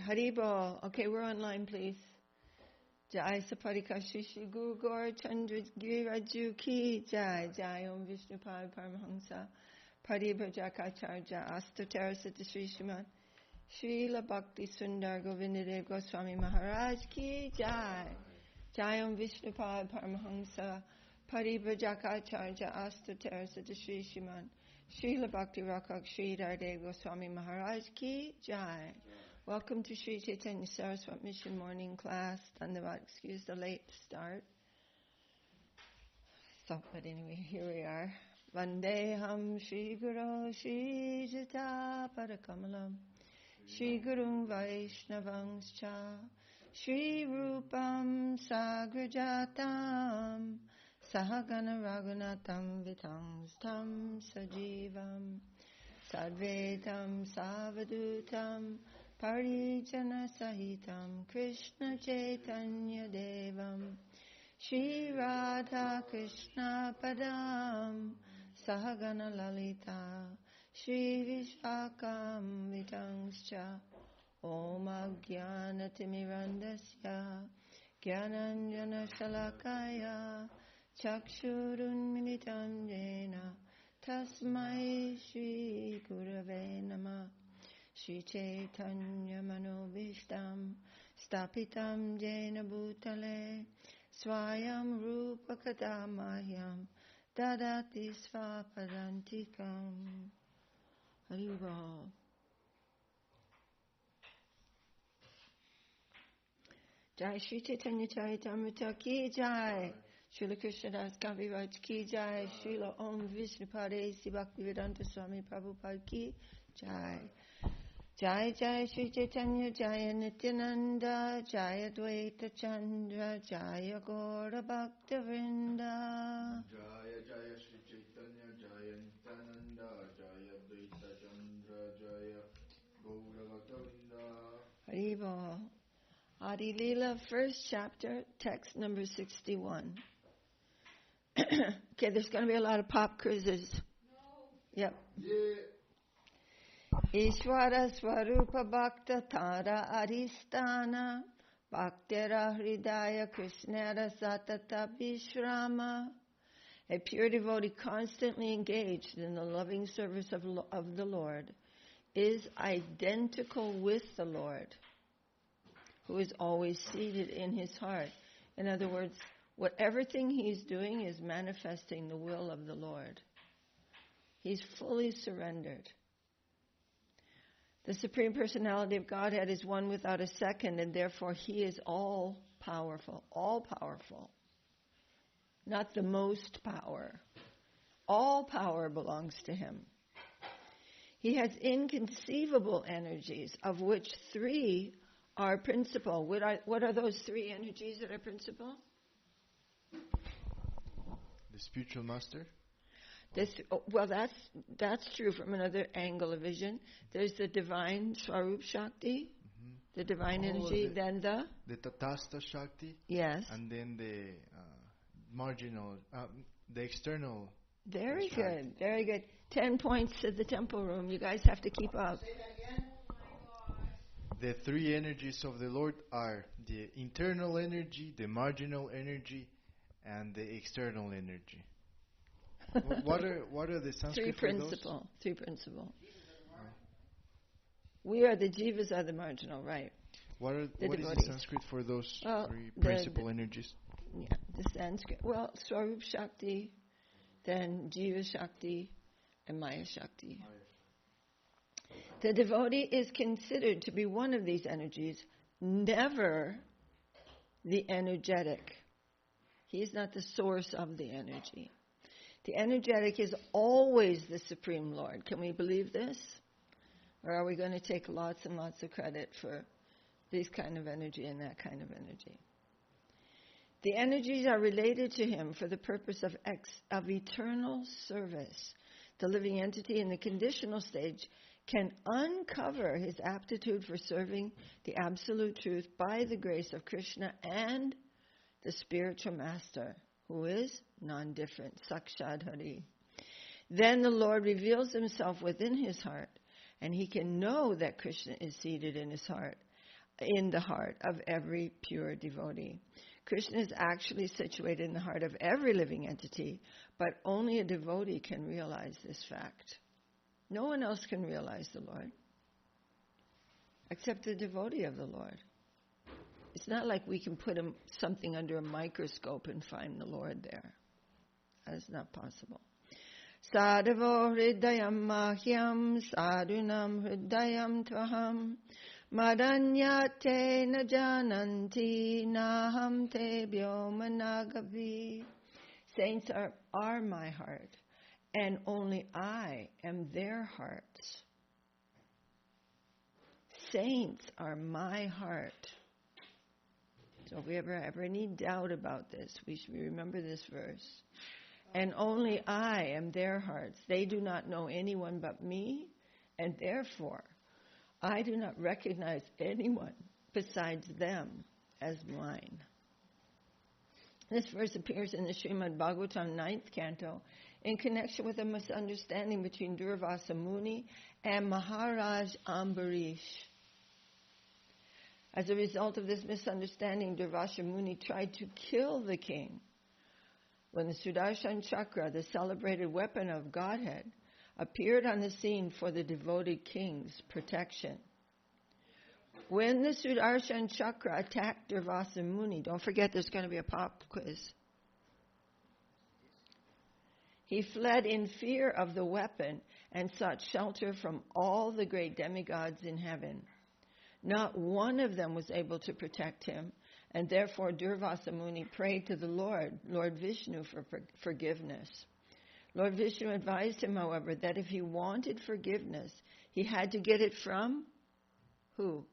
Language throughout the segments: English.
Haribo. Okay, we're online, please. Jai Saparika Shishi Guru Gaur Chandra Giraju Ki Jai Jai Om Vishnupad Paramahamsa Paribhajakacharya Astaterasata Sri Shriman Srila Bhakti Sundar Govindadev Goswami Maharaj Ki Jai Jai Om Vishnupad Paramahamsa Paribhajakacharya Astaterasata Sri Shriman Srila Bhakti Rakak Sri Dardev Goswami Maharaj Ki Jai. Welcome to Sri Chaitanya Saraswat Mission Morning Class. Dhanyavad, excuse the late start. So, but anyway, here we are. Vandeham Shri Guru Shri Jata Parakamalam Shri Gurung Vaishnavangscha Shri Rupam Sagrajatam Sahagana Raghunatam Vitangstam Sajivam Sadvetam Savadutam Parijana Sahitam Krishna Chaitanya Devam Shri Radha Krishna Padam Sahagana Lalita Shri Vishakam Vitangscha Om Ajnana Timirandasya Gyananjana Shalakaya Chakshurun Militam Jena Tasmai Shri Gurave Namah Shri Chaitanya Manobhishtam Stapitam Jena Bhutale Swayam Rupa Kadamahyam Dadati Svapadantikam. Haribo. Jai Shri Chaitanya Charitamrta Ki Jai Srila Krishna Das Kaviraj Ki Jai Srila Om Vishnupade Si Bhaktivedanta Swami Prabhupada Ki Jai Jai Jai Shri Chaitanya Jaya Nityananda Jaya Dvaita Chandra Jaya Gaura Bhakta Vrinda Jaya Jaya Shri Chaitanya Jaya Nityananda Jaya Dvaita Chandra Jaya Gaura Bhakta Vrinda. Haribo. Adi Lila, first chapter, text number 61. Okay, there's going to be a lot of pop quizzes. No. Yep. Yeah. Ishvara Swarupa Bhakta Tara Aristana Bhaktera Hridaya Krishnara Satata Vishrama. A pure devotee constantly engaged in the loving service of the Lord is identical with the Lord, who is always seated in his heart. In other words, everything he's doing is manifesting the will of the Lord. He's fully surrendered. The Supreme Personality of Godhead is one without a second, and therefore he is all powerful. All powerful. Not the most power. All power belongs to him. He has inconceivable energies, of which 3 are principal. What are those 3 energies that are principal? The spiritual master? That's true from another angle of vision. There's the divine Swarup Shakti, the divine energy, then the Tatastha Shakti. Yes. And then the marginal, the external. Very good, very good. 10 points to the temple room. You guys have to keep up. Say that again. The 3 energies of the Lord are the internal energy, the marginal energy, and the external energy. What are the Sanskrit for those? 3 principle. We are the jivas are the marginal, right? What is the Sanskrit for those 3 principal energies? Yeah, the Sanskrit. Well, Swarup Shakti, then Jiva Shakti, and Maya Shakti. The devotee is considered to be one of these energies, never the energetic. He is not the source of the energy. The energetic is always the Supreme Lord. Can we believe this? Or are we going to take lots and lots of credit for this kind of energy and that kind of energy? The energies are related to him for the purpose of eternal service. The living entity in the conditional stage can uncover his aptitude for serving the absolute truth by the grace of Krishna and the spiritual master, who is non-different, Sakshad Hari. Then the Lord reveals himself within his heart, and he can know that Krishna is seated in his heart. in the heart of every pure devotee. Krishna is actually situated in the heart of every living entity, but only a devotee can realize this fact. No one else can realize the Lord, except the devotee of the Lord. It's not like we can put something under a microscope and find the Lord there. That is not possible. Sadhavo hridayam mahyam sadhunam hridayam tvaham madanyate na jananti naham tebhyo managavi. Saints are my heart, and only I am their hearts. Saints are my heart. So if we ever have any doubt about this, we should remember this verse. And only I am their hearts. They do not know anyone but me, and therefore I do not recognize anyone besides them as mine. This verse appears in the Srimad Bhagavatam 9th canto in connection with a misunderstanding between Durvasamuni and Maharaj Ambarish. As a result of this misunderstanding, Durvasamuni tried to kill the king. When the Sudarshan Chakra, the celebrated weapon of Godhead, appeared on the scene for the devoted king's protection. When the Sudarshan Chakra attacked Durvasamuni, don't forget there's going to be a pop quiz. He fled in fear of the weapon and sought shelter from all the great demigods in heaven. Not one of them was able to protect him, and therefore Durvasamuni prayed to the Lord Vishnu, for forgiveness. Lord Vishnu advised him, however, that if he wanted forgiveness, he had to get it from who?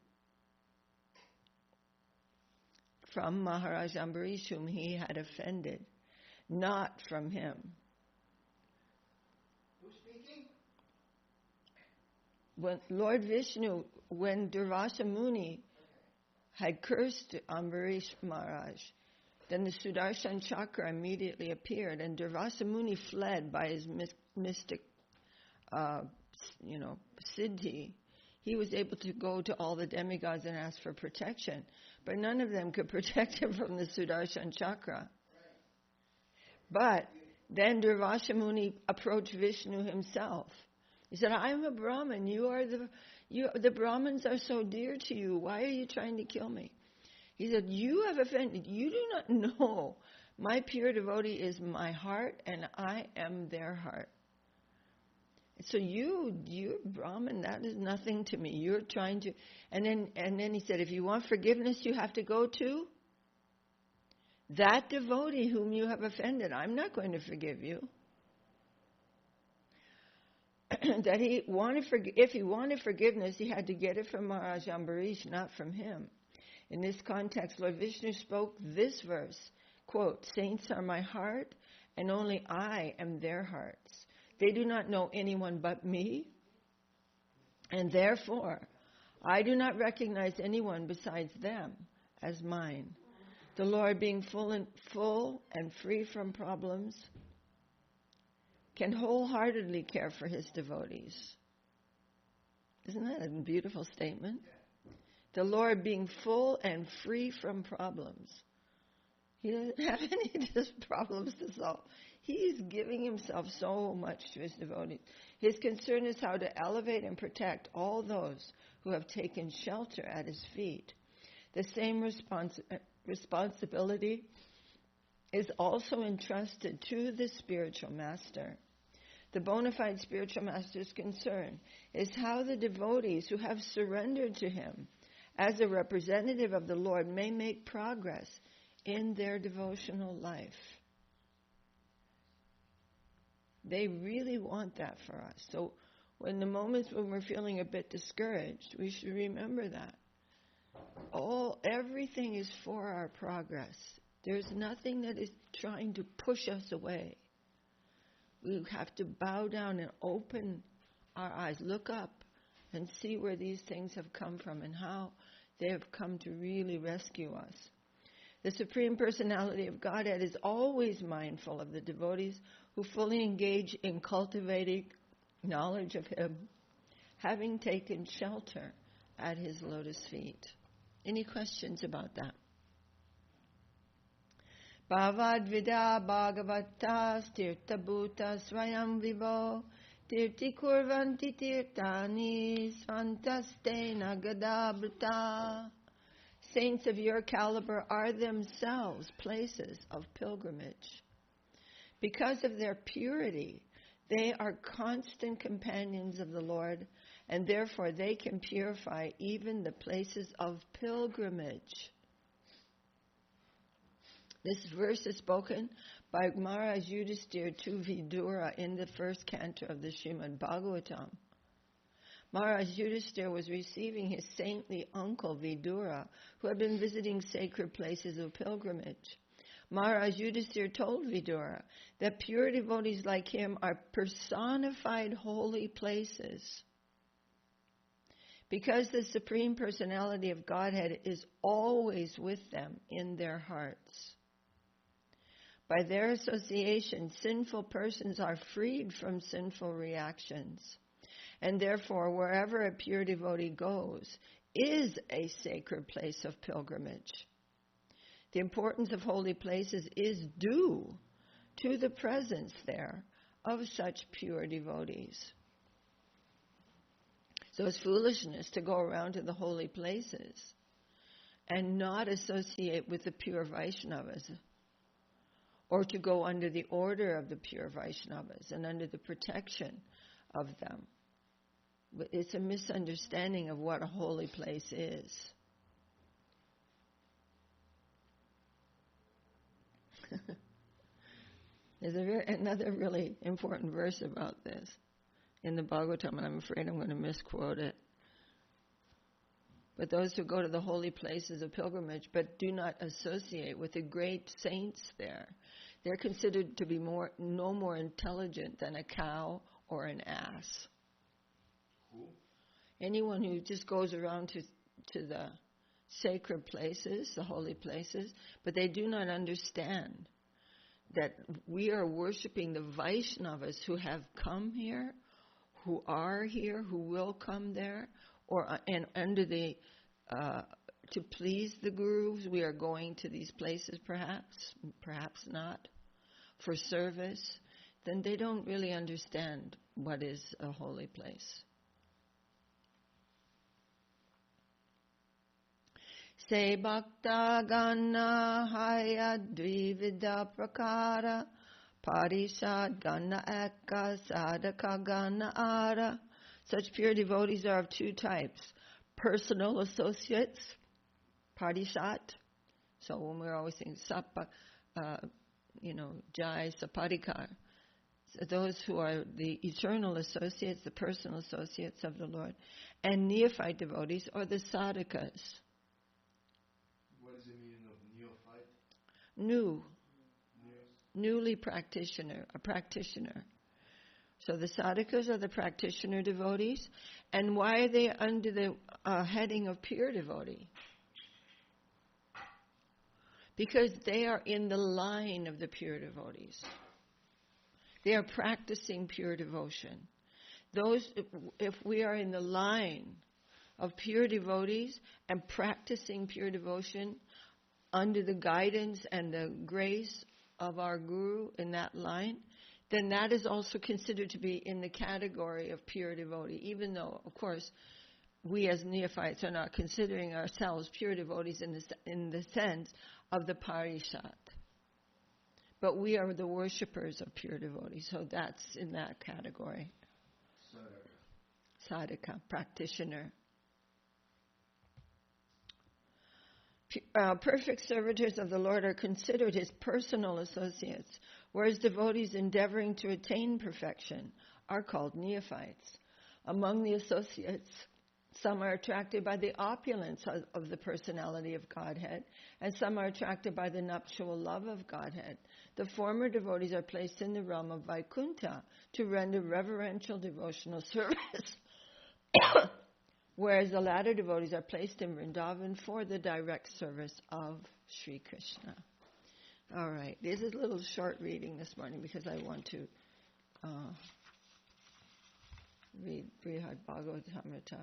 From Maharaj Ambarish, whom he had offended, not from him. Who's speaking? When Lord Vishnu, when Durvasamuni had cursed Ambarish Maharaj, then the Sudarshan Chakra immediately appeared, and Durvasamuni fled by his mystic, siddhi. He was able to go to all the demigods and ask for protection, but none of them could protect him from the Sudarshan Chakra. But then Durvasamuni approached Vishnu himself. He said, "I'm a Brahmin. The Brahmins are so dear to you. Why are you trying to kill me?" He said, "You have offended. You do not know. My pure devotee is my heart, and I am their heart. So you're Brahmin. That is nothing to me. You're trying to." And then he said, "If you want forgiveness, you have to go to that devotee whom you have offended. I'm not going to forgive you." That if he wanted forgiveness, he had to get it from Maharaj Ambarish, not from him. In this context, Lord Vishnu spoke this verse, quote, "Saints are my heart, and only I am their hearts. They do not know anyone but me, and therefore I do not recognize anyone besides them as mine." The Lord, being full and free from problems, can wholeheartedly care for his devotees. Isn't that a beautiful statement? The Lord, being full and free from problems. He doesn't have any problems to solve. He is giving himself so much to his devotees. His concern is how to elevate and protect all those who have taken shelter at his feet. The same responsibility is also entrusted to the spiritual master. The bona fide spiritual master's concern is how the devotees who have surrendered to him as a representative of the Lord may make progress in their devotional life. They really want that for us. So in the moments when we're feeling a bit discouraged, we should remember that. Everything is for our progress. There's nothing that is trying to push us away. We have to bow down and open our eyes, look up, and see where these things have come from and how they have come to really rescue us. The Supreme Personality of Godhead is always mindful of the devotees who fully engage in cultivating knowledge of Him, having taken shelter at His lotus feet. Any questions about that? Bhavad vida bhagavatas tirtha bhuta swayam vivo tirti kurvanti tirtani svantaste nagadabrata. Saints of your caliber are themselves places of pilgrimage. Because of their purity, they are constant companions of the Lord, and therefore they can purify even the places of pilgrimage. This verse is spoken by Maharaj Yudhisthira to Vidura in the first canto of the Srimad Bhagavatam. Maharaj Yudhisthira was receiving his saintly uncle Vidura, who had been visiting sacred places of pilgrimage. Maharaj Yudhisthira told Vidura that pure devotees like him are personified holy places, because the Supreme Personality of Godhead is always with them in their hearts. By their association, sinful persons are freed from sinful reactions, and therefore wherever a pure devotee goes is a sacred place of pilgrimage. The importance of holy places is due to the presence there of such pure devotees. So it's foolishness to go around to the holy places and not associate with the pure Vaishnavas, or to go under the order of the pure Vaishnavas and under the protection of them. But it's a misunderstanding of what a holy place is. There's another really important verse about this in the Bhagavatam, and I'm afraid I'm going to misquote it. But those who go to the holy places of pilgrimage but do not associate with the great saints there, they're considered to be no more intelligent than a cow or an ass. Who? Anyone who just goes around to the sacred places, the holy places, but they do not understand that we are worshiping the Vaishnavas who have come here, who are here, who will come there, and under the to please the gurus, we are going to these places perhaps not, for service. Then they don't really understand what is a holy place. Se bhakta gana haya dvivida prakara parishad gana eka sadhaka gana ara. Such pure devotees are of two types: personal associates, parishat. So when we're always saying sapa, jai saparikar, so those who are the eternal associates, the personal associates of the Lord, and neophyte devotees, or the sadhakas. What does it mean of neophyte? Newly a practitioner. So the sadhakas are the practitioner devotees. And why are they under the heading of pure devotee? Because they are in the line of the pure devotees. They are practicing pure devotion. If we are in the line of pure devotees and practicing pure devotion under the guidance and the grace of our guru in that line, then that is also considered to be in the category of pure devotee, even though, of course, we as neophytes are not considering ourselves pure devotees in the sense of the parishat. But we are the worshippers of pure devotees, so that's in that category. Sadhaka, practitioner. Perfect servitors of the Lord are considered his personal associates, whereas devotees endeavoring to attain perfection are called neophytes. Among the associates, some are attracted by the opulence of the personality of Godhead, and some are attracted by the nuptial love of Godhead. The former devotees are placed in the realm of Vaikuntha to render reverential devotional service, whereas the latter devotees are placed in Vrindavan for the direct service of Sri Krishna. All right, this is a little short reading this morning because I want to read Brhad Bhagavatamrta.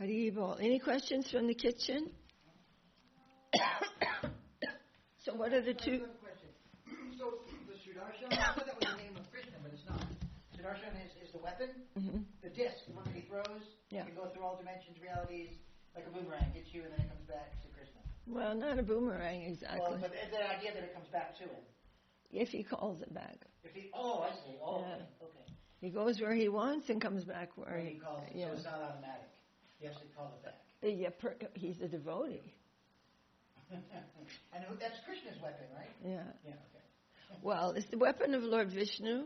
Haribol. Any questions from the kitchen? So what are the two? So the Sudarshan, I thought that was the name of Krishna, but it's not. Sudarshan is the weapon, the disc, the one that he throws. Yeah. It can go through all dimensions, realities, like a boomerang, hits you, and then it comes back to Krishna. Well, not a boomerang exactly. Well, but the idea that it comes back to him. If he calls it back. I see. Oh, Yeah. okay. He goes where he wants and comes back where When he calls it, yeah. so it's not automatic. He has to call it back. He's a devotee. And that's Krishna's weapon, right? Yeah. Yeah, okay. Well, it's the weapon of Lord Vishnu.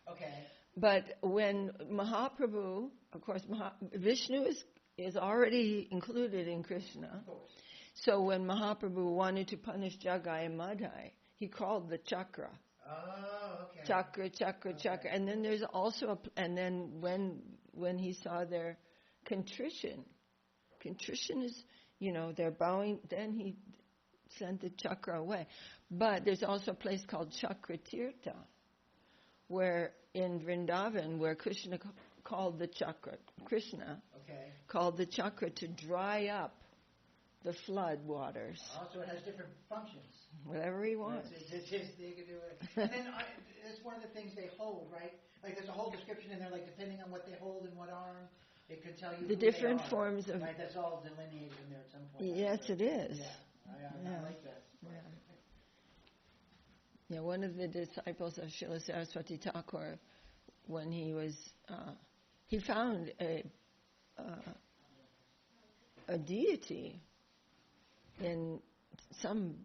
Okay. But when Mahaprabhu, of course, Vishnu is already included in Krishna. Of course. So when Mahaprabhu wanted to punish Jagai and Madhai, he called the chakra. Oh, okay. Chakra. And then there's also and then when he saw their contrition is, they're bowing, then he sent the chakra away. But there's also a place called Chakratirtha, where in Vrindavan, where Krishna called the chakra to dry up the flood waters. Also, it has different functions. Whatever he wants. They can do it. And then it's one of the things they hold, right? Like there's a whole description in there, like depending on what they hold in what arm, it could tell you the who different they are, forms of. right, that's all delineated in there at some point. Yes, it is. Yeah, I like that. Yeah, one of the disciples of Srila Saraswati Thakur, when he was, he found a deity in some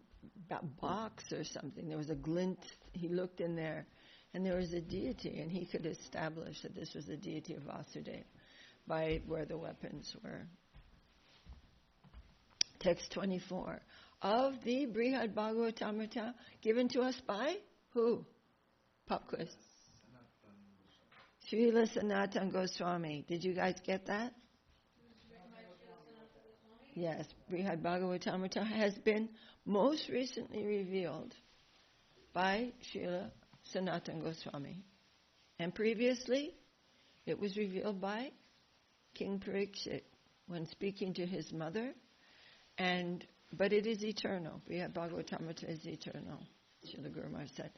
box or something. There was a glint. He looked in there, and there was a deity, and he could establish that this was the deity of Vasudeva by where the weapons were. Text 24. Of the Brihad Bhagavatamrta given to us by who? Pop quiz. Srila Sanatana Goswami. Did you guys get that? Yes, Brihad Bhagavatamrta has been most recently revealed by Srila Sanatana Goswami. And previously, it was revealed by King Parikshit when speaking to his mother. But it is eternal. Brihad Bhagavatamrta is eternal. Srila Guru Maharaj said,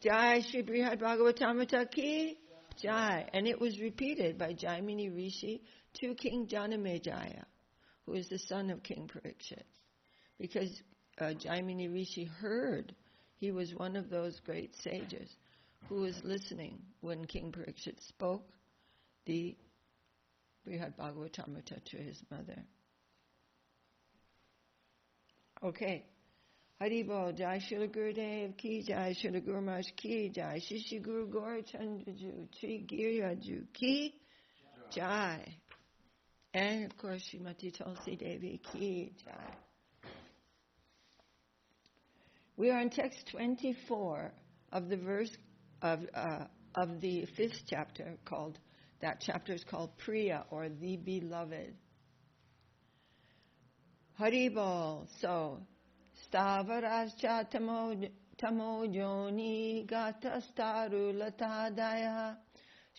Jai Shri Brihad Bhagavatamrta ki Jai. And it was repeated by Jaimini Rishi to King Janamejaya, who is the son of King Parikshit. Because Jaimini Rishi heard, he was one of those great sages who was listening when King Parikshit spoke the Brihad Bhagavatamrta to his mother. Okay. Haribol, Jai Srila Gurudev ki Jai, Srila Guru Maharaj ki Jai, Shishi Guru Gaurachandraju, Tri Giriraju ki Jai. And of course, Srimati Tulsi Devi ki Jai. We are in text 24 of the verse of the 5th chapter called, that chapter is called Priya, or the Beloved. Haribol. So, Stavarascha tamo joni gata staru latadaya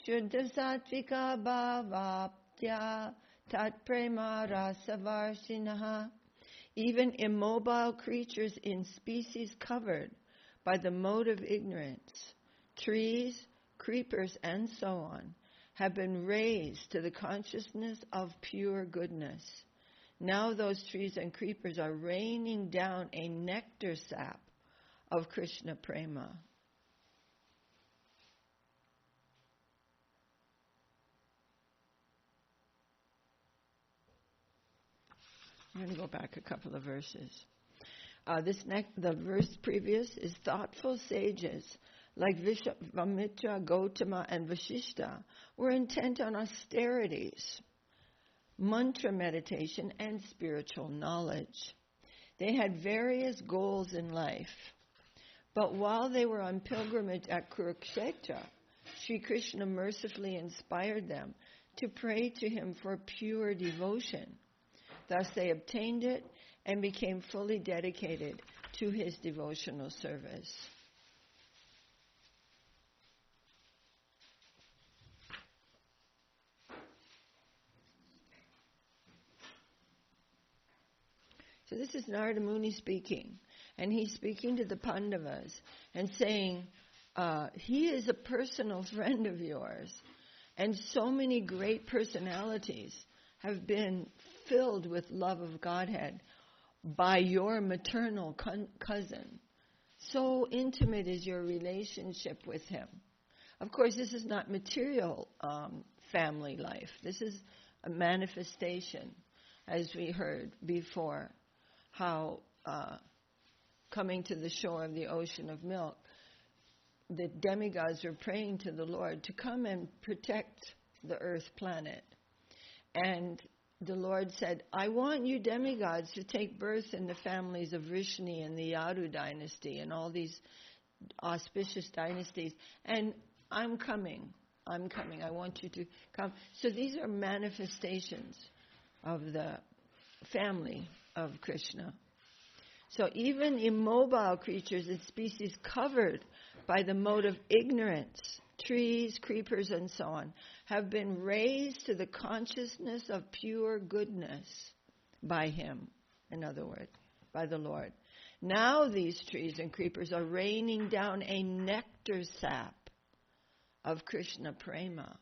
shuddha sattvika bhavaptya tat prema rasavarshinaha. Even immobile creatures in species covered by the mode of ignorance, trees, creepers, and so on, have been raised to the consciousness of pure goodness. Now those trees and creepers are raining down a nectar sap of Krishna Prema. I'm going to go back a couple of verses. The verse previous is thoughtful sages like Vishvamitra, Gautama, and Vasishta were intent on austerities, mantra meditation, and spiritual knowledge. They had various goals in life. But while they were on pilgrimage at Kurukshetra, Sri Krishna mercifully inspired them to pray to him for pure devotion. Thus they obtained it and became fully dedicated to his devotional service. So this is Narada Muni speaking. And he's speaking to the Pandavas and saying, he is a personal friend of yours. And so many great personalities have been filled with love of Godhead by your maternal cousin. So intimate is your relationship with him. Of course, this is not material family life. This is a manifestation, as we heard before, how coming to the shore of the ocean of milk, the demigods were praying to the Lord to come and protect the earth planet. And the Lord said, I want you demigods to take birth in the families of Vrishni and the Yadu dynasty and all these auspicious dynasties. And I'm coming. I want you to come. So these are manifestations of the family of Krishna. So even immobile creatures and species covered by the mode of ignorance, trees, creepers, and so on, have been raised to the consciousness of pure goodness by him, in other words, by the Lord. Now these trees and creepers are raining down a nectar sap of Krishna prema.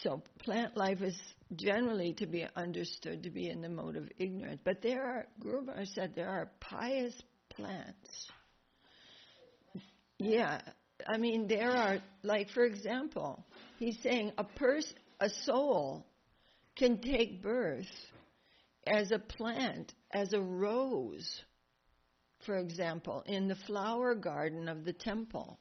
So plant life is generally to be understood to be in the mode of ignorance. But there are, Guru Maharaj said, there are pious plants. Yeah, I mean, there are, like, for example, he's saying a soul can take birth as a plant, as a rose, for example, in the flower garden of the temple.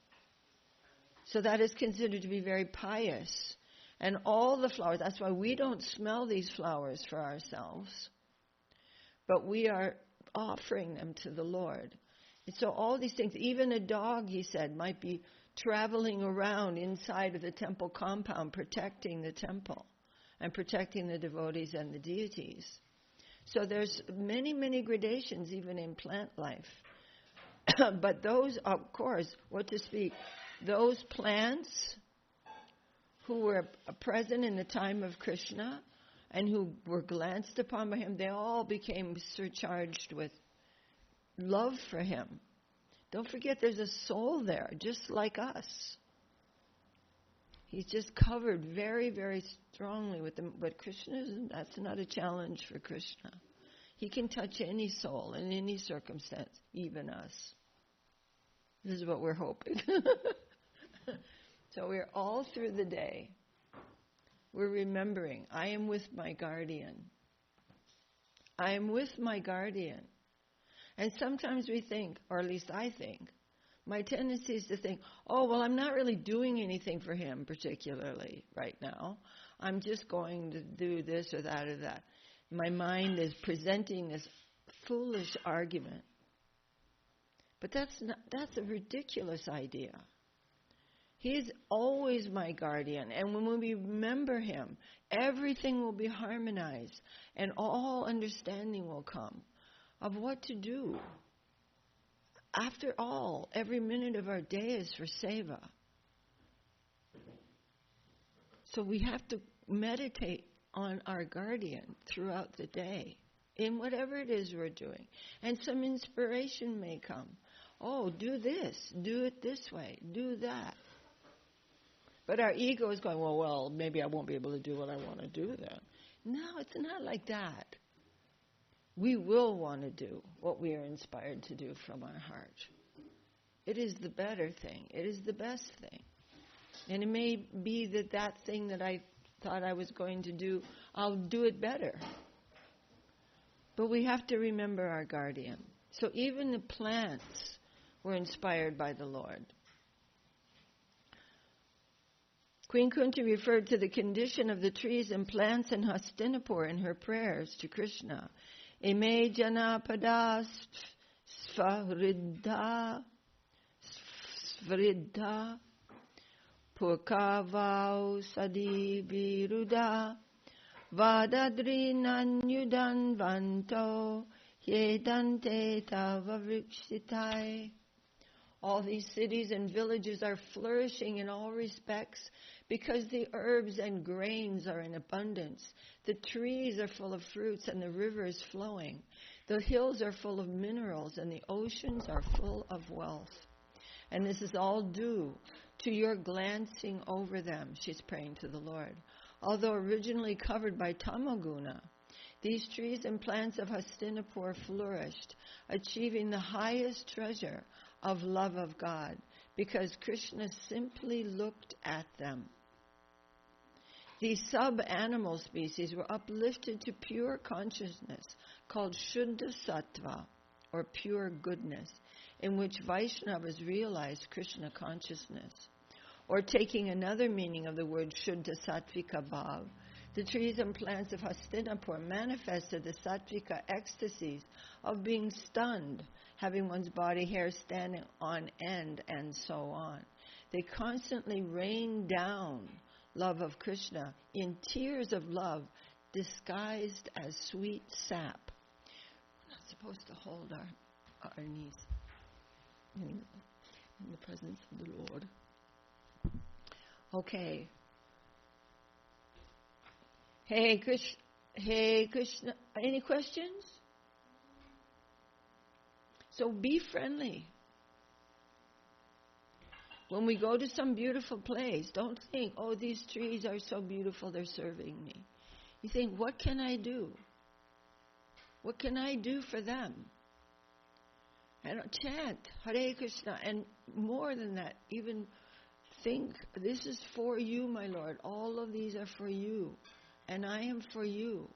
So that is considered to be very pious. And all the flowers, that's why we don't smell these flowers for ourselves, but we are offering them to the Lord. And so all these things, even a dog, he said, might be traveling around inside of the temple compound, protecting the temple and protecting the devotees and the deities. So there's many, many gradations even in plant life. But those, of course, what to speak, those plants who were present in the time of Krishna and who were glanced upon by him, they all became surcharged with love for him. Don't forget there's a soul there, just like us. He's just covered very, very strongly with them. But Krishna, that's not a challenge for Krishna. He can touch any soul in any circumstance, even us. This is what we're hoping. So we're all through the day, we're remembering, I am with my guardian. I am with my guardian. And sometimes we think, or at least I think, my tendency is to think, oh, well, I'm not really doing anything for him particularly right now. I'm just going to do this or that or that. My mind is presenting this foolish argument. But that's a ridiculous idea. He is always my guardian. And when we remember him, everything will be harmonized and all understanding will come of what to do. After all, every minute of our day is for seva. So we have to meditate on our guardian throughout the day in whatever it is we're doing. And some inspiration may come. Oh, do this, do it this way, do that. But our ego is going, well, maybe I won't be able to do what I want to do then. No, it's not like that. We will want to do what we are inspired to do from our heart. It is the better thing. It is the best thing. And it may be that thing that I thought I was going to do, I'll do it better. But we have to remember our guardian. So even the plants were inspired by the Lord. Queen Kunti referred to the condition of the trees and plants in Hastinapur in her prayers to Krishna. Ime janapada svridha purkavau sadi viruda vadadri nanyudan vanto yedante tava vrikshitai. All these cities and villages are flourishing in all respects because the herbs and grains are in abundance. The trees are full of fruits and the river is flowing. The hills are full of minerals and the oceans are full of wealth. And this is all due to your glancing over them, she's praying to the Lord. Although originally covered by tamoguna, these trees and plants of Hastinapur flourished, achieving the highest treasure of love of God, because Krishna simply looked at them. These sub-animal species were uplifted to pure consciousness, called Shuddha Sattva, or pure goodness, in which Vaishnavas realized Krishna consciousness. Or taking another meaning of the word Shuddha Sattvika Bhav, the trees and plants of Hastinapur manifested the Sattvika ecstasies of being stunned, having one's body hair standing on end, and so on. They constantly rained down love of Krishna in tears of love disguised as sweet sap. We're not supposed to hold our knees in the presence of the Lord. Okay. Hey Krishna, any questions? So be friendly. When we go to some beautiful place, don't think, oh, these trees are so beautiful, they're serving me. You think, what can I do? What can I do for them? And chant Hare Krishna, and more than that, even think, this is for you, my Lord. All of these are for you, and I am for you.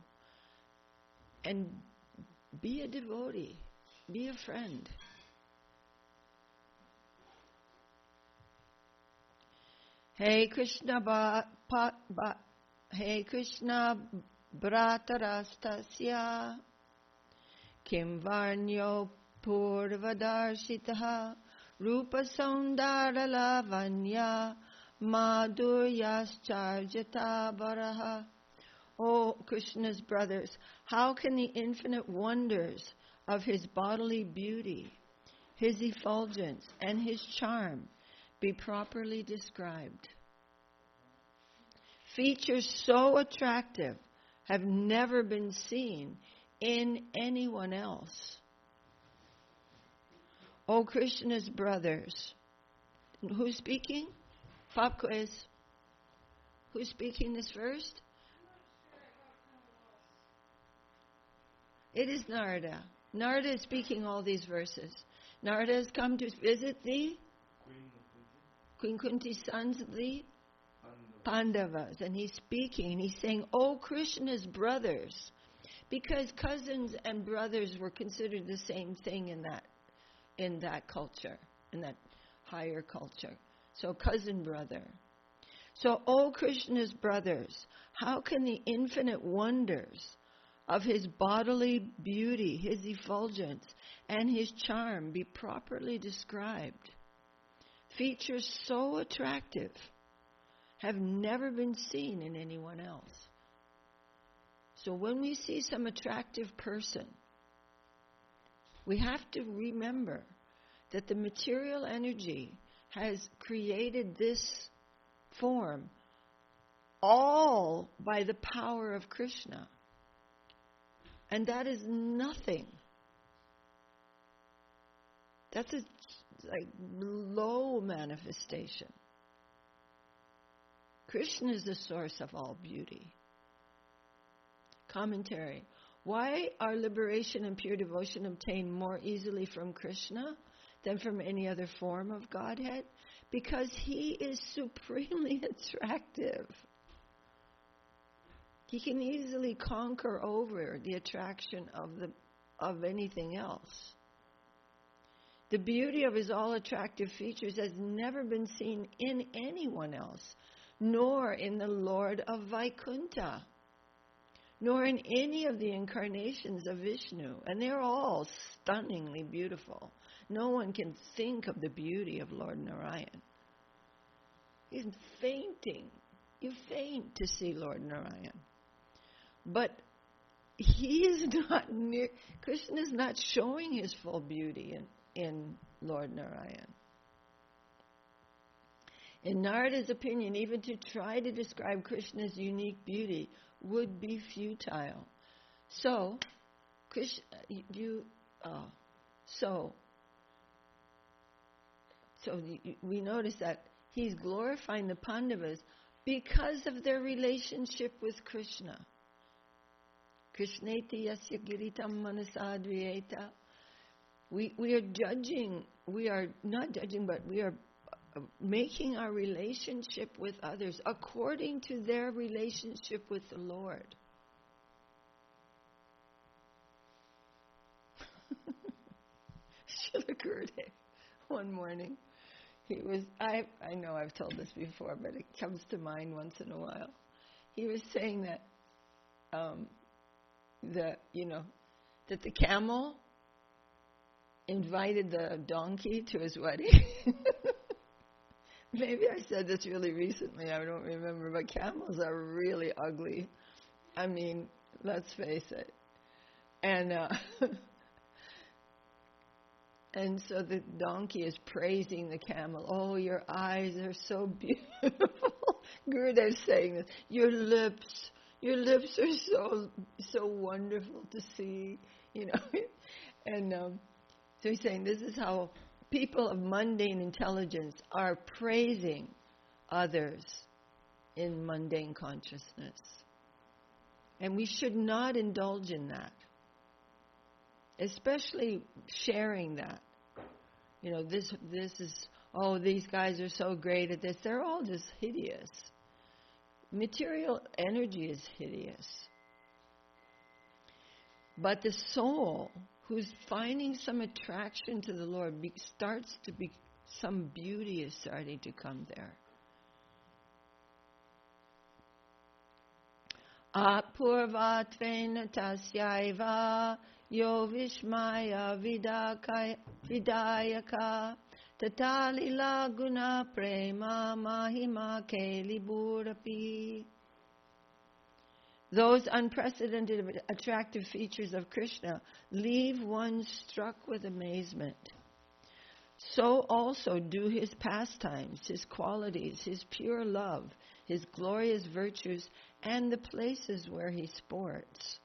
And be a devotee. Be a friend. Hey Krishna Hey Krishna Bhratarastasya Kim Varnyo Purvadarshitaha Rupa Saundara Lavanya Madhuryas-charjata Varaha. O Krishna's brothers, how can the infinite wonders of his bodily beauty, his effulgence, and his charm be properly described? Features so attractive have never been seen in anyone else. O Krishna's brothers, who's speaking? Pop quiz. Who's speaking this first? It is Narada. Narada is speaking all these verses. Narada has come to visit the Queen Kunti's sons, the Pandavas, and he's speaking, and he's saying, "Oh, Krishna's brothers," because cousins and brothers were considered the same thing in that culture, in that higher culture. So cousin brother. So, "Oh, Krishna's brothers, how can the infinite wonders of his bodily beauty, his effulgence, and his charm be properly described? Features so attractive have never been seen in anyone else." So when we see some attractive person, we have to remember that the material energy has created this form all by the power of Krishna. And that is nothing. That's a low manifestation. Krishna is the source of all beauty. Commentary. Why are liberation and pure devotion obtained more easily from Krishna than from any other form of Godhead? Because he is supremely attractive. He can easily conquer over the attraction of anything else. The beauty of his all-attractive features has never been seen in anyone else, nor in the Lord of Vaikuntha, nor in any of the incarnations of Vishnu. And they're all stunningly beautiful. No one can think of the beauty of Lord Narayan. He's fainting. You faint to see Lord Narayan. But he is not near, Krishna is not showing his full beauty in Lord Narayan. In Narada's opinion, even to try to describe Krishna's unique beauty would be futile. So, we notice that he's glorifying the Pandavas because of their relationship with Krishna. Krishneti yasya giritam manasadriyeta. We are judging, we are not judging, but we are making our relationship with others according to their relationship with the Lord. Srila Gurudev, one morning, he was, I know I've told this before, but it comes to mind once in a while. He was saying that, that the camel invited the donkey to his wedding. Maybe I said this really recently, I don't remember, but camels are really ugly. I mean, let's face it. And and so the donkey is praising the camel. Oh, your eyes are so beautiful. Gurudev's saying this. Your lips are so wonderful to see, And so he's saying this is how people of mundane intelligence are praising others in mundane consciousness. And we should not indulge in that. Especially sharing that. This is, these guys are so great at this. They're all just hideous. Material energy is hideous. But the soul who's finding some attraction to the Lord starts to be, some beauty is starting to come there. Apurvatvena tasyaiva yo vishmaya vidayaka tatalila guna prema mahima keliburapi. Those unprecedented attractive features of Krishna leave one struck with amazement. So also do his pastimes, his qualities, his pure love, his glorious virtues, and the places where he sports.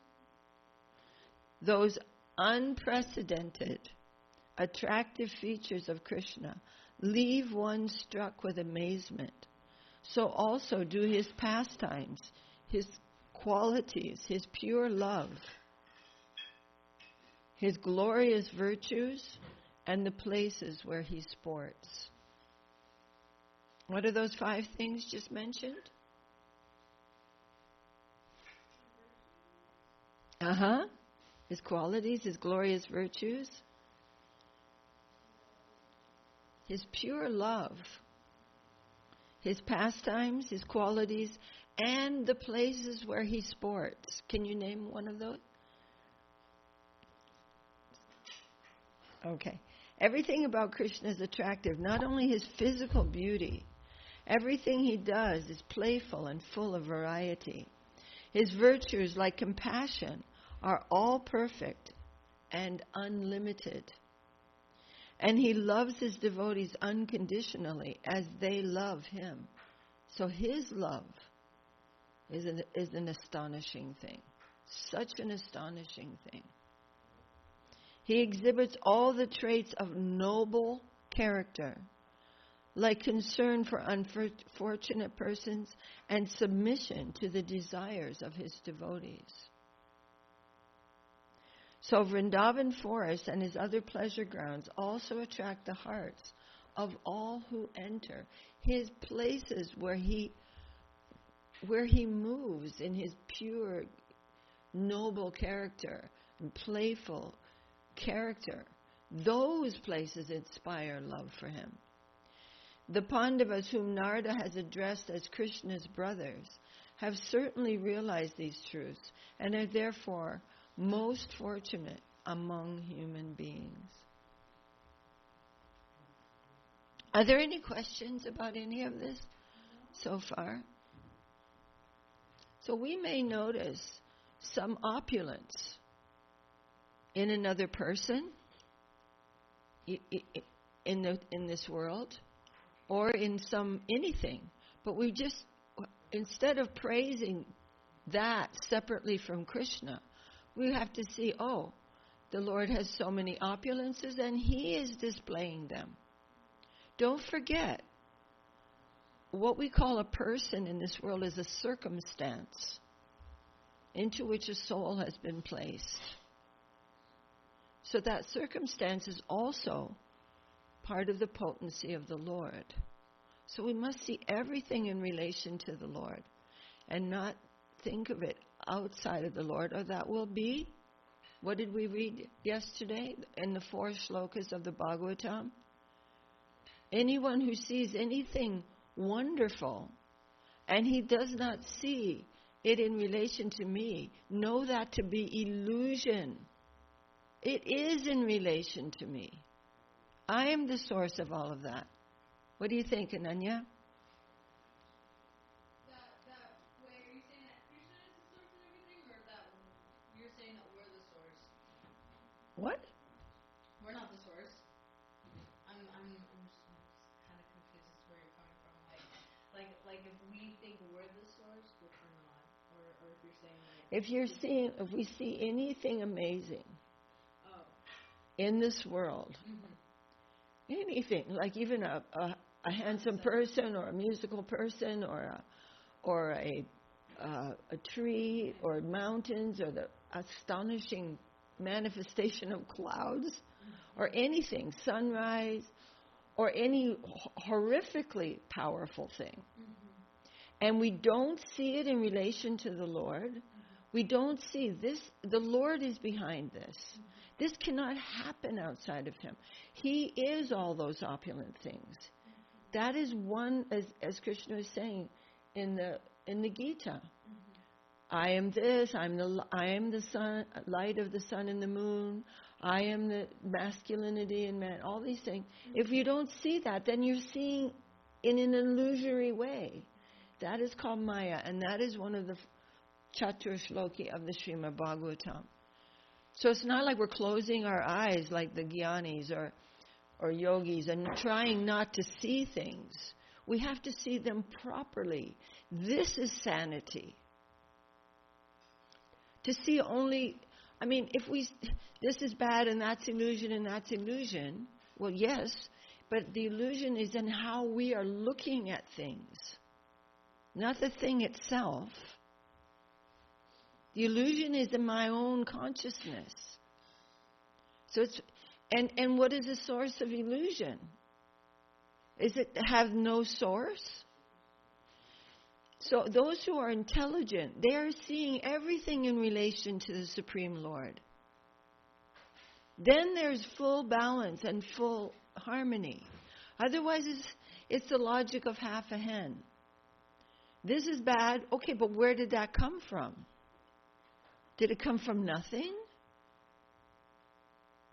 Those unprecedented attractive features of Krishna leave one struck with amazement. So also do his pastimes, his qualities, his pure love, his glorious virtues, and the places where he sports. What are those 5 things just mentioned? His qualities, his glorious virtues, his pure love, his pastimes, his qualities, and the places where he sports. Can you name one of those? Okay. Everything about Krishna is attractive, not only his physical beauty. Everything he does is playful and full of variety. His virtues, like compassion, are all perfect and unlimited. And he loves his devotees unconditionally as they love him. So his love is an astonishing thing. Such an astonishing thing. He exhibits all the traits of noble character, like concern for unfortunate persons and submission to the desires of his devotees. So Vrindavan forest and his other pleasure grounds also attract the hearts of all who enter. His places where he moves in his pure, noble character and playful character, those places inspire love for him. The Pandavas whom Narada has addressed as Krishna's brothers have certainly realized these truths and are therefore most fortunate among human beings. Are there any questions about any of this so far? So we may notice some opulence in another person in this world. or in anything. But we just, instead of praising that separately from Krishna, we have to see, oh, the Lord has so many opulences and He is displaying them. Don't forget, what we call a person in this world is a circumstance into which a soul has been placed. So that circumstance is also part of the potency of the Lord. So we must see everything in relation to the Lord and not think of it outside of the Lord, or that will be, what did we read yesterday in the 4 shlokas of the Bhagavatam? Anyone who sees anything wonderful and he does not see it in relation to me, know that to be illusion. It is in relation to me. I am the source of all of that. What do you think, Ananya? That way, are you saying that Krishna is the source of everything, or that you're saying that we're the source? What? We're not the source. I'm just kind of confused as to where you're coming from. Like if we think we're the source, which we're not, or if you're saying that. If we see anything amazing in this world, anything, like even a handsome person, or a musical person, or a tree, or mountains, or the astonishing manifestation of clouds, or anything, sunrise, or any horrifically powerful thing, and we don't see it in relation to the Lord, we don't see this, the Lord is behind this. This cannot happen outside of Him. He is all those opulent things. That is one, as Krishna is saying in the Gita. I am this. I am the sun, light of the sun and the moon. I am the masculinity in man. All these things. If you don't see that, then you're seeing in an illusory way. That is called Maya, and that is one of the Chatur Shloki of the Srimad Bhagavatam. So it's not like we're closing our eyes like the Gyanis or yogis and trying not to see things. We have to see them properly. This is sanity. To see only, this is bad and that's illusion, well, yes, but the illusion is in how we are looking at things, not the thing itself. The illusion is in my own consciousness. So it's, and what is the source of illusion? Is it have no source? So those who are intelligent, they are seeing everything in relation to the Supreme Lord. Then there's full balance and full harmony. Otherwise, it's the logic of half a hen. This is bad. Okay, but where did that come from? Did it come from nothing?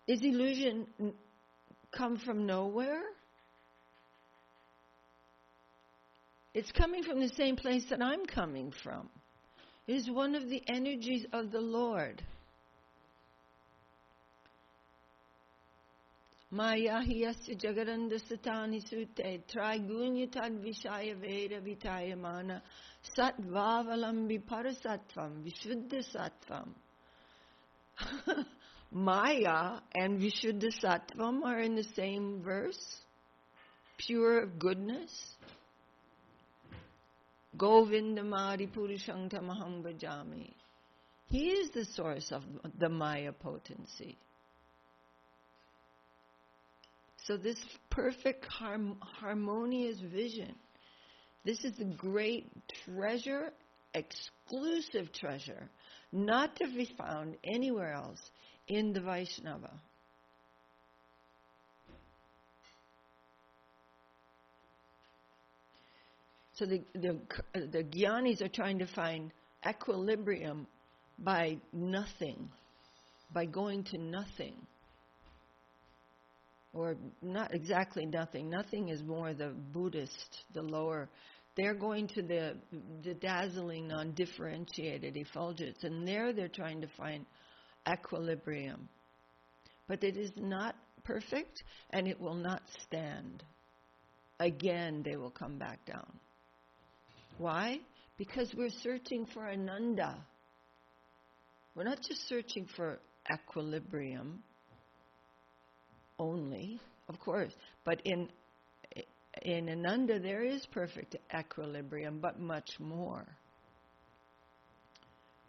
Is illusion come from nowhere? It's coming from the same place that I'm coming from. It is one of the energies of the Lord. Maya hiyasya jagaranda satani sute trigunya tad vishaya veda vitayamana satvavalambi parasatvam vishuddha sattvam. Maya and vishuddha sattvam are in the same verse. Pure goodness. Govindamadi Purushang Tamaham Bhajami. He is the source of the Maya potency. So this perfect harmonious vision, this is the great treasure, exclusive treasure, not to be found anywhere else in the Vaishnava. So the Gyanis are trying to find equilibrium by nothing, by going to nothing. Or not exactly nothing. Nothing is more the Buddhist, the lower. They're going to the dazzling, non-differentiated effulgence, and there they're trying to find equilibrium. But it is not perfect, and it will not stand. again they will come back down. Why? Because we're searching for Ananda. We're not just searching for equilibrium only, of course, but in Ananda there is perfect equilibrium, but much more.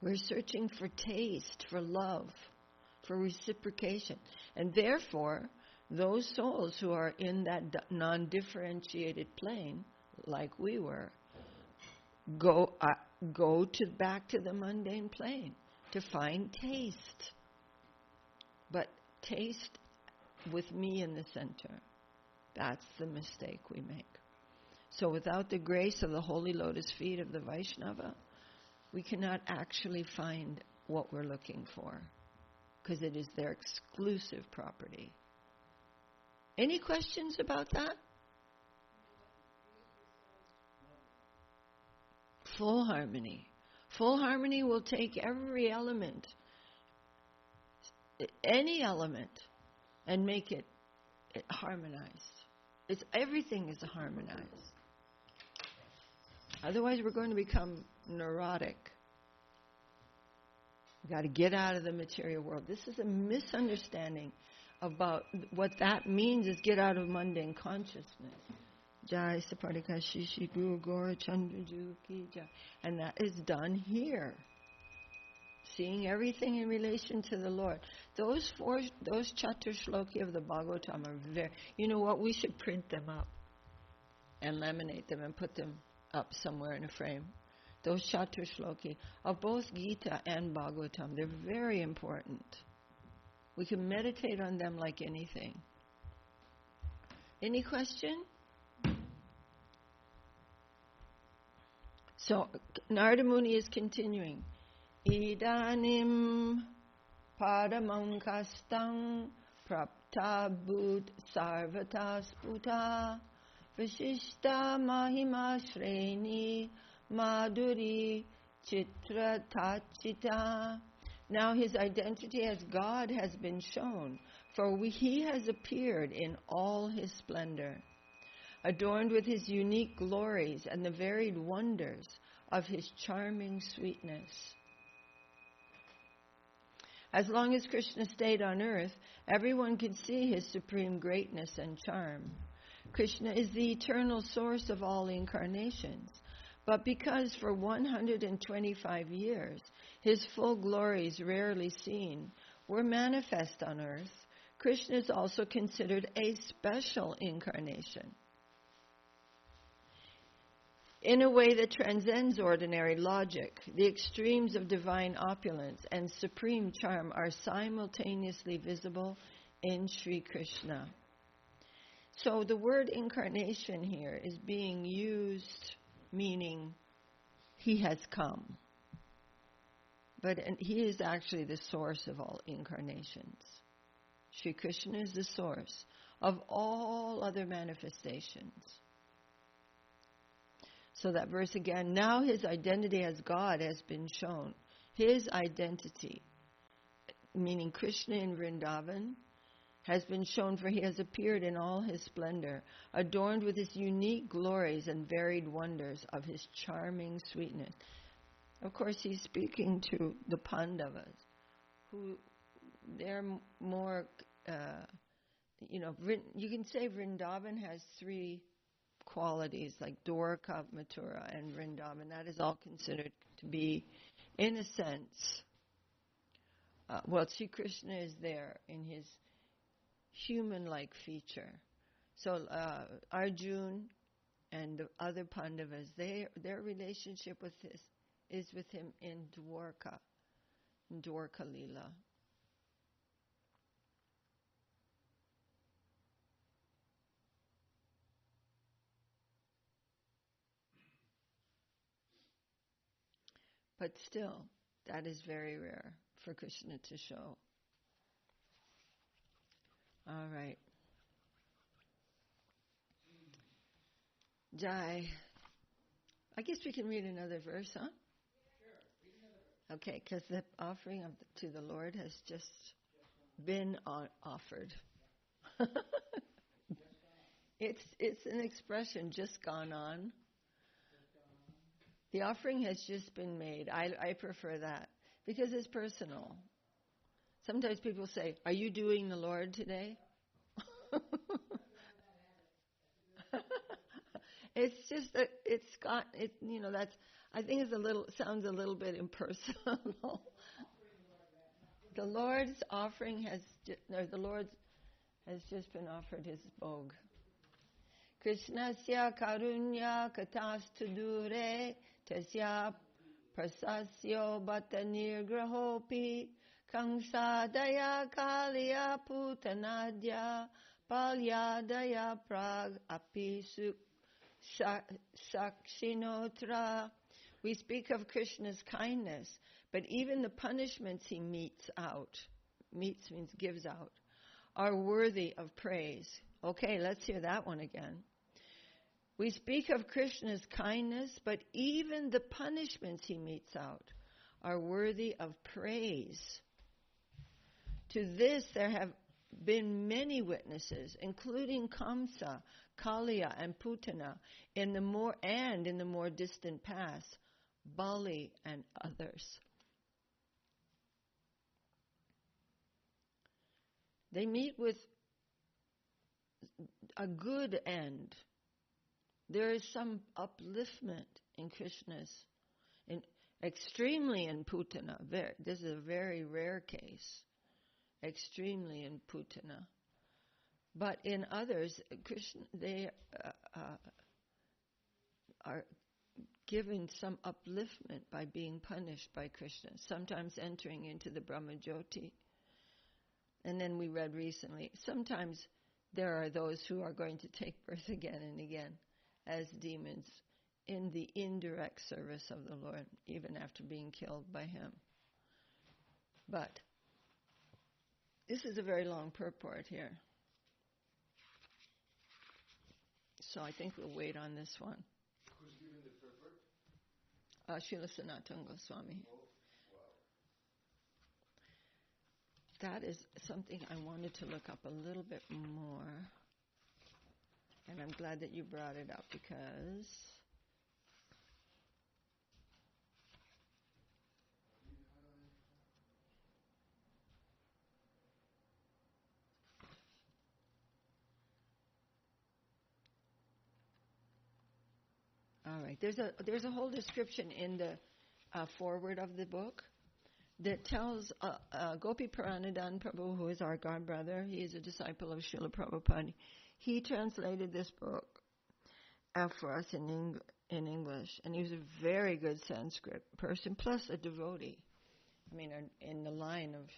We're searching for taste, for love, for reciprocation. And therefore, those souls who are in that non-differentiated plane, like we were, go back to the mundane plane to find taste. But taste with me in the center. That's the mistake we make. So without the grace of the holy lotus feet of the Vaishnava, we cannot actually find what we're looking for, because it is their exclusive property. Any questions about that? Full harmony. Full harmony will take every element, any element, and make it harmonized. Everything is harmonized. Otherwise, we're going to become neurotic. We've got to get out of the material world. This is a misunderstanding about what that means, is get out of mundane consciousness. Jai Sapadika Shishi Guru Gora Chandraju Ki Jai. And that is done here. Seeing everything in relation to the Lord. Those Chatur Shloki of the Bhagavatam are very... You know what? We should print them up and laminate them and put them up somewhere in a frame. Those Chatur Shloki of both Gita and Bhagavatam, they're very important. We can meditate on them like anything. Any question? So, Narada Muni is continuing. Idanim paramam kastam prapta bhut sarvata sputa vishishta mahima shreni madhuri chitra tachita. Now his identity as God has been shown, for he has appeared in all his splendor, adorned with his unique glories and the varied wonders of his charming sweetness. As long as Krishna stayed on earth, everyone could see his supreme greatness and charm. Krishna is the eternal source of all incarnations. But because for 125 years his full glories, rarely seen, were manifest on earth, Krishna is also considered a special incarnation. In a way that transcends ordinary logic, the extremes of divine opulence and supreme charm are simultaneously visible in Sri Krishna. So the word incarnation here is being used, meaning he has come. But he is actually the source of all incarnations. Sri Krishna is the source of all other manifestations. So that verse again, now his identity as God has been shown. His identity, meaning Krishna in Vrindavan, has been shown, for he has appeared in all his splendor, adorned with his unique glories and varied wonders of his charming sweetness. Of course, he's speaking to the Pandavas, who they're more, you can say Vrindavan has three qualities, like Dwarka, Mathura, and Vrindavan. That is all considered to be, in a sense, Sri Krishna is there in his human-like feature. So Arjun and the other Pandavas, their relationship with this is with him in Dwarka Lila. But still, that is very rare for Krishna to show. All right. Jai. I guess we can read another verse, huh? Sure. Okay, because the offering to the Lord has just been offered. It's an expression, just gone on. The offering has just been made. I prefer that because it's personal. Sometimes people say, "Are you doing the Lord today?" It's just that it's got it. That's. I think sounds a little bit impersonal. The Lord's offering has just been offered his bhog. Krishnasya karunya katastu dure tasya prasasyo bata nirgrahopi kangsadaya kalya putanadya palyadaya prag api sakshinotra. We speak of Krishna's kindness, but even the punishments he metes means gives out, are worthy of praise. Okay, let's hear that one again. We speak of Krishna's kindness, but even the punishments he metes out are worthy of praise. To this there have been many witnesses, including Kamsa, Kaliya, and Putana, in the more distant past, Bali and others. They meet with a good end. There is some upliftment in Krishna's, extremely in Putana. This is a very rare case. Extremely in Putana. But in others, Krishna, they are given some upliftment by being punished by Krishna, sometimes entering into the Brahmajyoti. And then we read recently, sometimes there are those who are going to take birth again and again as demons in the indirect service of the Lord, even after being killed by him. But this is a very long purport here. So I think we'll wait on this one. Who's giving the purport? Srila Sanatana Goswami. Oh, wow. That is something I wanted to look up a little bit more. And I'm glad that you brought it up because all right, there's a whole description in the foreword of the book that tells Gopi Pranadhan Prabhu, who is our God brother, he is a disciple of Srila Prabhupada. He translated this book for us in English, and he was a very good Sanskrit person, plus a devotee. I mean, in the line of,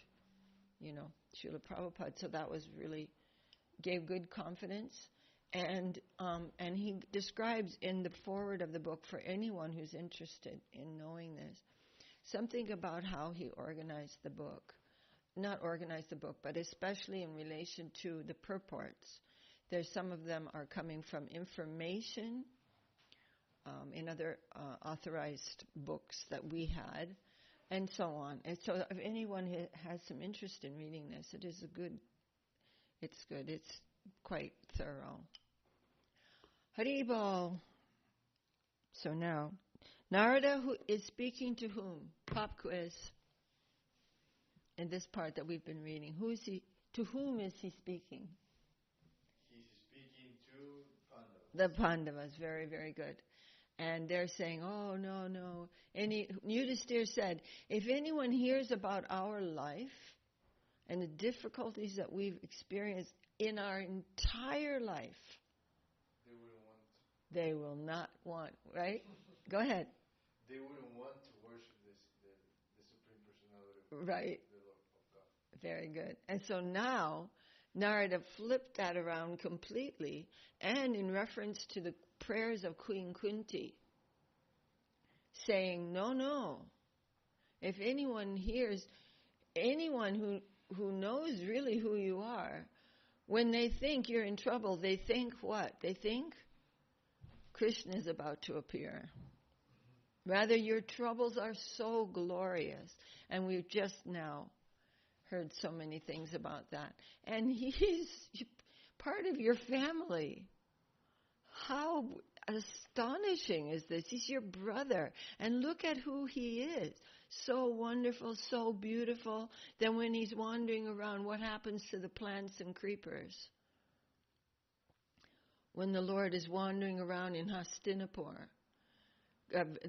Srila Prabhupada. So that was really gave good confidence. And he describes in the foreword of the book, for anyone who's interested in knowing this, something about how he organized the book. Not organized the book, but especially in relation to the purports. There's some of them are coming from information in other authorized books that we had, and so on. And so if anyone has some interest in reading this, it's good. It's quite thorough. Haribol. So now, Narada who is speaking to whom? Pop quiz. In this part that we've been reading, who is he? To whom is he speaking? He's speaking to Pandavas. The Pandavas. Very, very good. And they're saying, "Oh no." Yudhishthira said, "If anyone hears about our life and the difficulties that we've experienced in our entire life, they will not want, right? Go ahead. They wouldn't want to worship the Supreme Personality of Right. the Lord of God." Very good. And so now, Narada flipped that around completely, and in reference to the prayers of Queen Kunti, saying, no. If anyone hears, anyone who knows really who you are, when they think you're in trouble, they think what? They think Krishna is about to appear. Rather, your troubles are so glorious. And we've just now heard so many things about that. And he's part of your family. how astonishing is this? He's your brother. And look at who he is. So wonderful, so beautiful. Then when he's wandering around, what happens to the plants and creepers? When the Lord is wandering around in Hastinapur,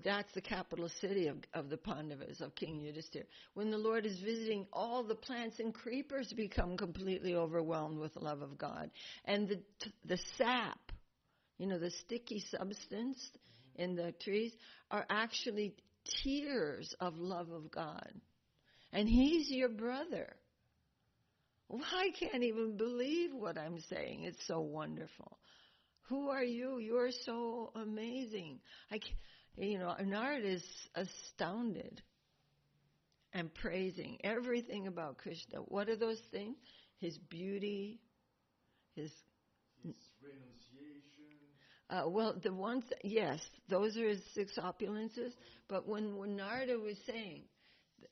that's the capital city of the Pandavas, of King Yudhisthira. When the Lord is visiting, all the plants and creepers become completely overwhelmed with the love of God. And the sap, the sticky substance in the trees, are actually tears of love of God. And he's your brother. Well, I can't even believe what I'm saying. It's so wonderful. Who are you? You're so amazing. Narada is astounded and praising everything about Krishna. What are those things? His beauty, his renunciation. The ones, yes, those are his 6 opulences. But when Narada was saying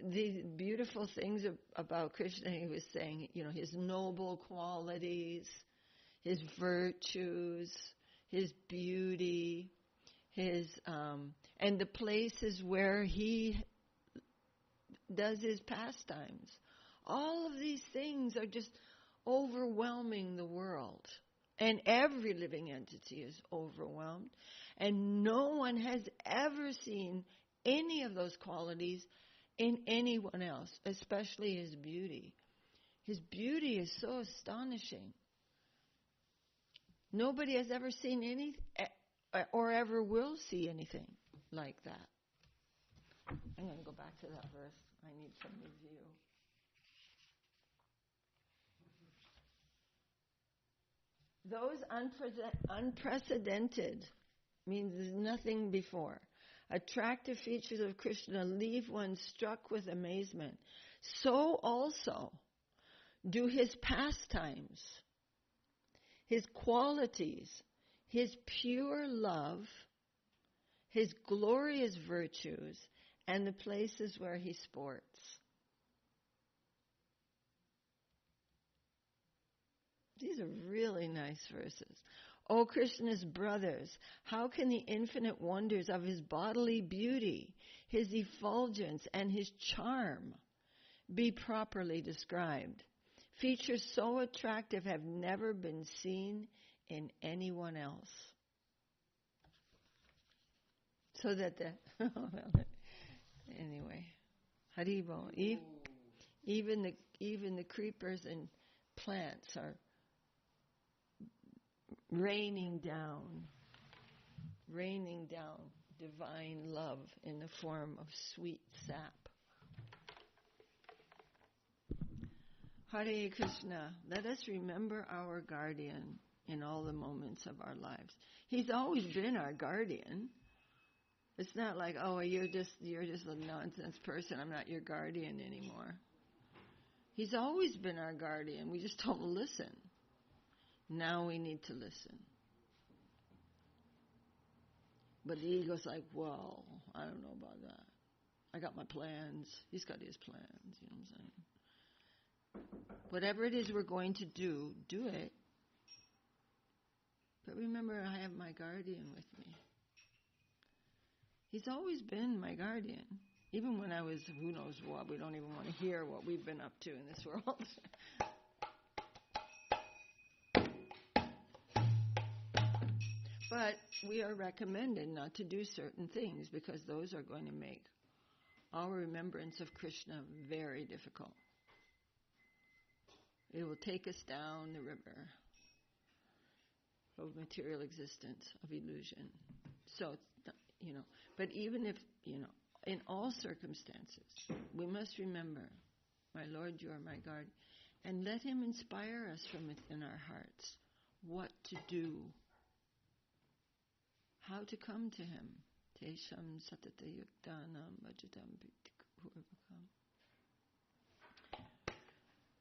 these beautiful things about Krishna, he was saying, his noble qualities, his virtues, his beauty, his and the places where he does his pastimes. All of these things are just overwhelming the world. And every living entity is overwhelmed. And no one has ever seen any of those qualities in anyone else, especially his beauty. His beauty is so astonishing. Nobody has ever seen anything or ever will see anything like that. I'm going to go back to that verse. I need some review. Those unprecedented means there's nothing before. Attractive features of Krishna leave one struck with amazement. So also do his pastimes, his qualities, his pure love, his glorious virtues, and the places where he sports. These are really nice verses. O Krishna's brothers, how can the infinite wonders of his bodily beauty, his effulgence, and his charm be properly described? Features so attractive have never been seen in anyone else. So that anyway, Haribo, even the creepers and plants are raining down divine love in the form of sweet sap. Hare Krishna, let us remember our guardian in all the moments of our lives. He's always been our guardian. It's not like, oh, you're just a nonsense person, I'm not your guardian anymore. He's always been our guardian. We just don't listen. Now we need to listen. But the ego's like, well, I don't know about that. I got my plans. He's got his plans, you know what I'm saying? Whatever it is we're going to do it. But remember, I have my guardian with me. He's always been my guardian. Even when I was, who knows what, we don't even want to hear what we've been up to in this world. But we are recommended not to do certain things because those are going to make our remembrance of Krishna very difficult. It will take us down the river of material existence, of illusion. So, but even if, in all circumstances, we must remember, my Lord, you are my guard, and let him inspire us from within our hearts what to do, how to come to him. Tesham satata yuktanam vajatam bhikkhuvakam.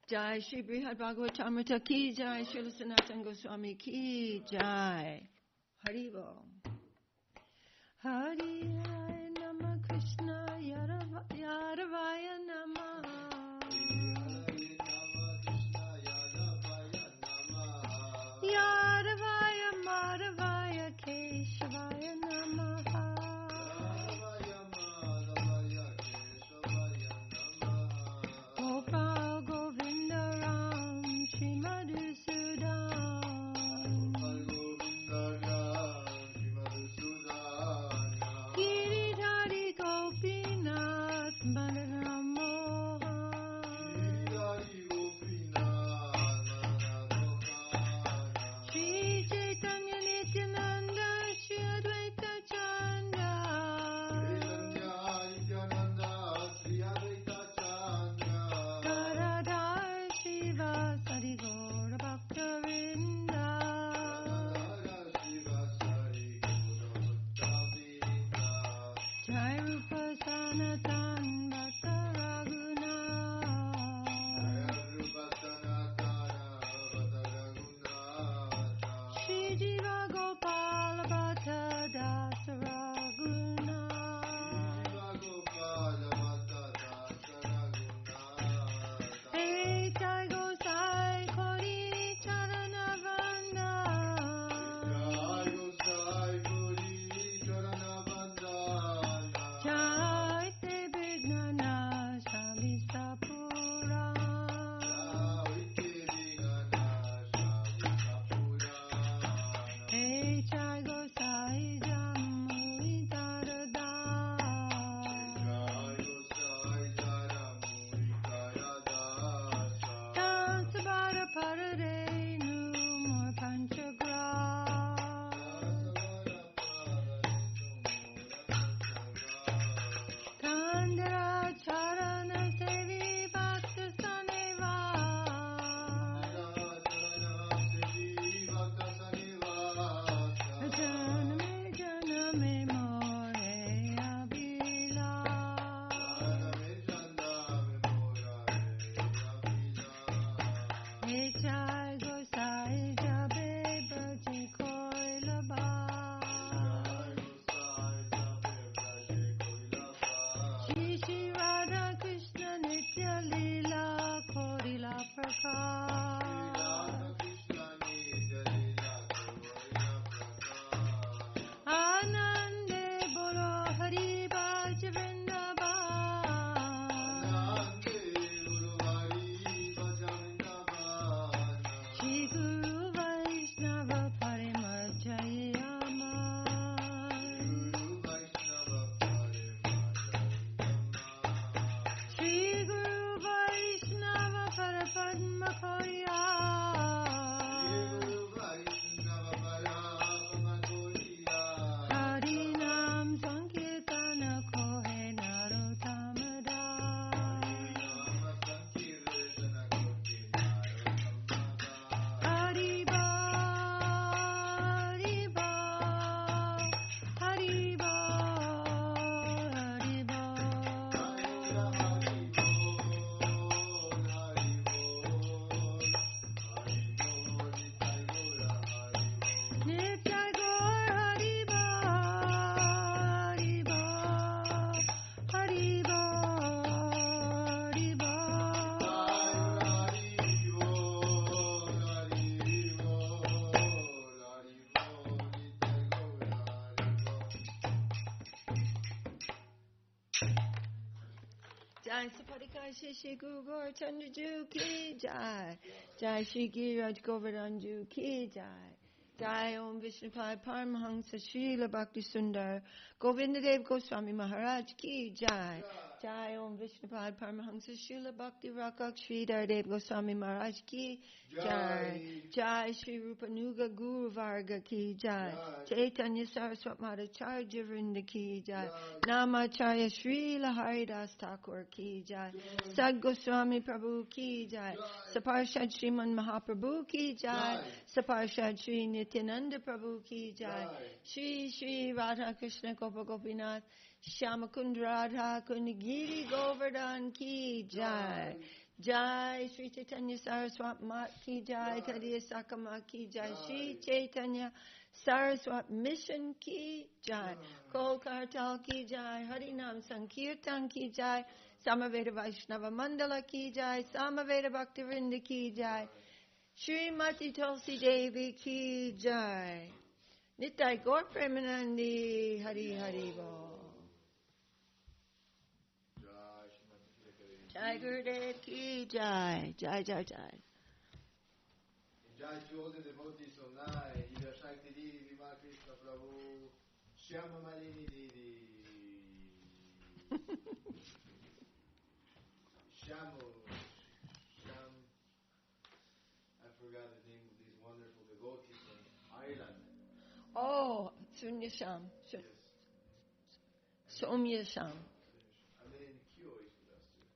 Jai Shri Brhad Bhagavatamrta ki jai, Srila Sanatana Goswami ki jai. Haribo. Hari Hari Nama Krishna Yaravaya Nama. Yaravaya Maravaya Sanatan Bhatta Raguna Shri Jiva Gopala Bhatta Dasa Raguna Hey Jai Gosai Kori Charana Vanda Jai Te Vignana Shami Sapura Hey Jai Gosai Jamui Darada Dance Vara Parade Numor Panchagra Kandara Charana Sevi Bhakta Saneva Janame More Abhila Hey Jai Gosai Jabe Bhaji Koilaba Shri Shri Radha Krishna Nitya Lila Korila Prakash Anande Bolo Hari Bhaj Vrindavan Shri Guru Vaishnava Parimajayama Shri Guru Vaishnava Parapadma Koya Harinam Sankirtana Kohe Narottamada Hariba Hariba Hariba Hariba Nitya Gaur Hariba Hariba Hariba Hariba Jai Sapadika Shri Guru Gaurachandra Ju Ki Jai Jai Shri Giraj Govardhan Ju Ki Jai Jai Om Vishnupad Paramahansa Srila Bhakti Sundar Govindadev Goswami Maharaj Ki Jai Jai Om Vishnupad Paramahansa Srila Bhakti Rakak Sridhar Dev Goswami Maharaj Ki Jai Jai Shri Rupanuga Guru Varga Ki Jai Chaitanya Saraswat Madhacharya Vrinda Ki Jai Namacharya Srila Haridas Thakur Ki Jai Sad Goswami Prabhu Ki Jai Saparshad Sriman Mahaprabhu Ki Jai Saparshad Shri Nityananda Prabhu Ki Jai Shri Shri Radha Krishna Gopa Gopinath Shyamakund Radha Kundagiri Govardhan Ki Jai Jai Shri Chaitanya Saraswat Mat Ki Jai Tadiya Sakama Ki Jai Shri Chaitanya Saraswat Mission Ki Jai Kol Kartal Ki Jai Harinam Sankirtan Ki Jai Samaveda Vaishnava Mandala Ki Jai Samaveda Bhaktivinoda Ki Jai Srimati Tulsi Devi Ki Jai Nitai Gaur Premanandi Hari Hari Bo Jai Gurudev Ki Jai Jai Jai Jai Jai to all the devotees online, Ida Shakti Devi, Ma Krishna Prabhu, Shyama Malini Devi, Sham, I forgot the name of these wonderful devotees from Ireland. Oh, Sunya Sham. Yes. Somya Sham. Amen. Kyo is with us too.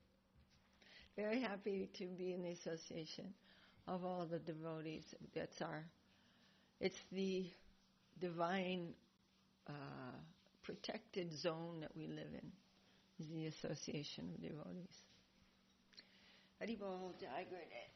Very happy to be in the association of all the devotees. It's the divine protected zone that we live in. is the association of devotees. Haribol, Jai Gurudev.